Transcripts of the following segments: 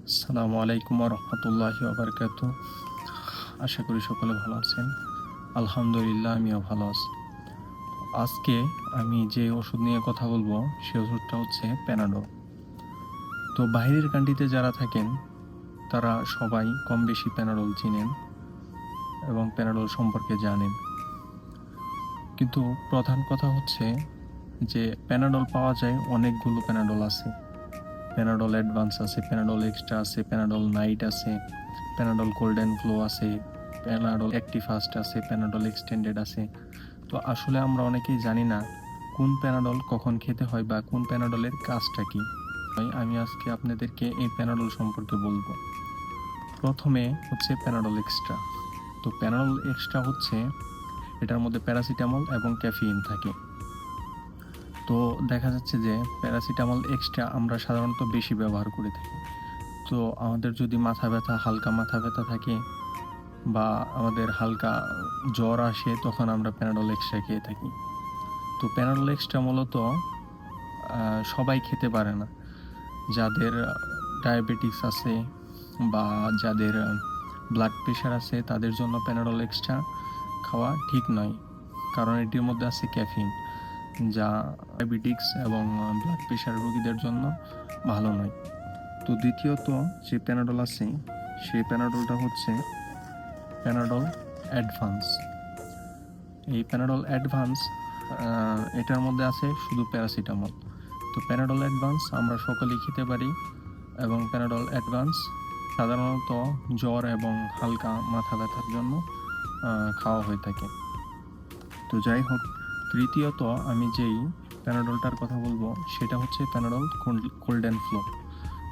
আসসালামু আলাইকুম রহমতুল্লাহি ওয়া আশা করি সকলে ভালো আছেন। আলহামদুলিল্লাহ, আমিও ভালো আছি। আজকে আমি যে ওষুধ নিয়ে কথা বলবো সে ওষুধটা হচ্ছে প্যানাডল। তো বাইরের কান্ট্রিতে যারা থাকেন তারা সবাই কম বেশি প্যানাডল চিনেন এবং প্যানাডল সম্পর্কে জানেন। কিন্তু প্রধান কথা হচ্ছে যে প্যানাডল পাওয়া যায়, অনেকগুলো প্যানাডল আছে। প্যানাডল অ্যাডভান্স আছে, প্যানাডল এক্সট্রা আছে, প্যানাডল নাইট আছে, প্যানাডল কোল্ড অ্যান্ড ফ্লো আছে, প্যানাডল অ্যাক্টিফাস্ট আছে, প্যানাডল এক্সটেন্ডেড আছে। তো আসলে আমরা অনেকেই জানি না কোন প্যানাডল কখন খেতে হয় বা কোন প্যানাডলের কাজটা কি। আমি আজকে আপনাদেরকে এই প্যানাডল সম্পর্কে বলবো। প্রথমে হচ্ছে প্যানাডল এক্সট্রা। তো প্যানাডল এক্সট্রা হচ্ছে এটার মধ্যে প্যারাসিটামল এবং ক্যাফিন থাকে। তো দেখা যাচ্ছে যে প্যারাসিটামল এক্সট্রা আমরা সাধারণত বেশি ব্যবহার করে থাকি। তো আমাদের যদি মাথা ব্যথা, হালকা মাথা ব্যথা থাকে বা আমাদের হালকা জ্বর আসে, তখন আমরা প্যানাডল এক্সট্রা খেয়ে থাকি। তো প্যানাডল এক্সট্রা মূলত সবাই খেতে পারে না। যাদের ডায়াবেটিস আছে বা যাদের ব্লাড প্রেশার আছে তাদের জন্য প্যানাডল এক্সট্রা খাওয়া ঠিক নয়, কারণ এটির মধ্যে আছে ক্যাফিন, যা ডায়াবেটিক্স এবং ব্লাড প্রেশার রোগীদের জন্য ভালো নয়। তো দ্বিতীয়ত যে প্যানাডল আছে সেই প্যানাডলটা হচ্ছে প্যানাডল অ্যাডভান্স। এই প্যানাডল অ্যাডভান্স এটার মধ্যে আছে শুধু প্যারাসিটামল। তো প্যানাডল অ্যাডভান্স আমরা সকলেই খেতে পারি এবং প্যানাডল অ্যাডভান্স সাধারণত জ্বর এবং হালকা মাথা ব্যথার জন্য খাওয়া হয়ে থাকে। তো যাই হোক, তৃতীয়ত আমি যেই প্যানাডলটার কথা বলবো সেটা হচ্ছে প্যানাডল কোল্ড অ্যান্ড ফ্লো।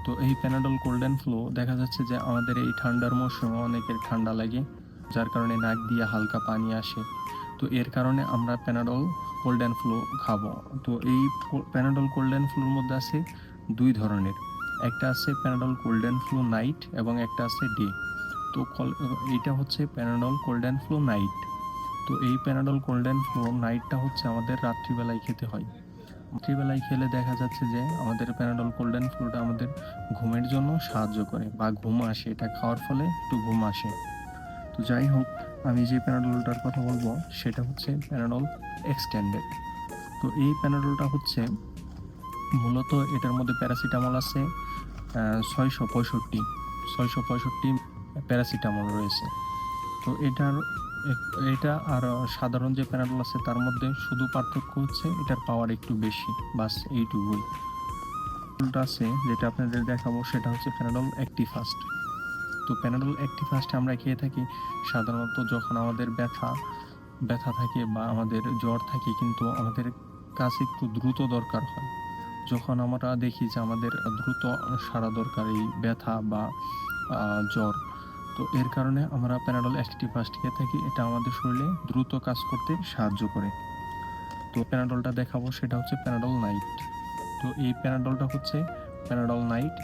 তো এই প্যানাডল কোল্ড অ্যান্ড ফ্লো দেখা যাচ্ছে যে আমাদের এই ঠান্ডার মৌসুমে অনেকের ঠান্ডা লাগে, যার কারণে নাক দিয়ে হালকা পানি আসে। তো এর কারণে আমরা প্যানাডল কোল্ড অ্যান্ড ফ্লো খাবো। তো এই প্যানাডল কোল্ড অ্যান্ড ফ্লুর মধ্যে আছে দুই ধরনের। একটা আছে Panadol cold and flu night এবং একটা আছে ডে। তো এইটা হচ্ছে Panadol cold and flu night. তো এই প্যানাডল কোল্ড অ্যান্ড ফ্লু নাইটটা হচ্ছে আমাদের রাত্রিবেলায় খেতে হয়। রাত্রিবেলায় খেলে দেখা যাচ্ছে যে আমাদের প্যানাডল কোল্ড অ্যান্ড ফ্লুটা আমাদের ঘুমের জন্য সাহায্য করে বা ঘুম আসে, এটা খাওয়ার ফলে একটু ঘুম আসে। তো যাই হোক, আমি যে প্যানাডলটার কথা বলবো সেটা হচ্ছে প্যানাডল এক্সটেন্ডেড। তো এই প্যানাডলটা হচ্ছে মূলত এটার মধ্যে প্যারাসিটামল আছে 665 প্যারাসিটামল রয়েছে। তো এটা আর সাধারণ যে প্যানাডল আছে তার মধ্যে শুধু পার্থক্য হচ্ছে এটার পাওয়ার একটু বেশি, বাস এইটুকুই। আছে যেটা আপনাদের দেখাবো সেটা হচ্ছে প্যানাডল অ্যাক্টিফাস্ট। তো প্যানাডল অ্যাক্টিফাস্ট আমরা খেয়ে থাকি সাধারণত যখন আমাদের ব্যথা থাকে বা আমাদের জ্বর থাকে, কিন্তু আমাদের কাছে একটু দ্রুত দরকার হয়। যখন আমরা দেখি যে আমাদের দ্রুত সারা দরকার এই ব্যথা বা জ্বর, তো এর কারণে আমরা প্যানাডল অ্যাক্টিফাস্ট খেয়ে থাকি। এটা আমাদের শরীরে দ্রুত কাজ করতে সাহায্য করে। তো প্যানাডলটা দেখাবো সেটা হচ্ছে প্যানাডল নাইট। তো এই প্যানাডলটা হচ্ছে প্যানাডল নাইট।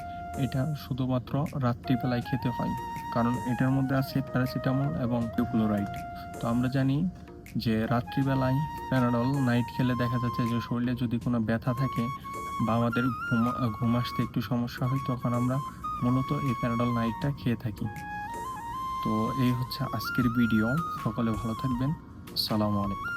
এটা শুধুমাত্র রাত্রিবেলায় খেতে হয়, কারণ এটার মধ্যে আছে প্যারাসিটামল এবং ক্লোরাইড। তো আমরা জানি যে রাত্রিবেলায় প্যানাডল নাইট খেলে দেখা যাচ্ছে যে শরীরে যদি কোনো ব্যথা থাকে বা আমাদের ঘুম আসতে একটু সমস্যা হয়, তখন আমরা মূলত এই প্যানাডল নাইটটা খেয়ে থাকি। তো এই হচ্ছে আজকের ভিডিও। সকলে ভালো থাকবেন। আসসালামু আলাইকুম।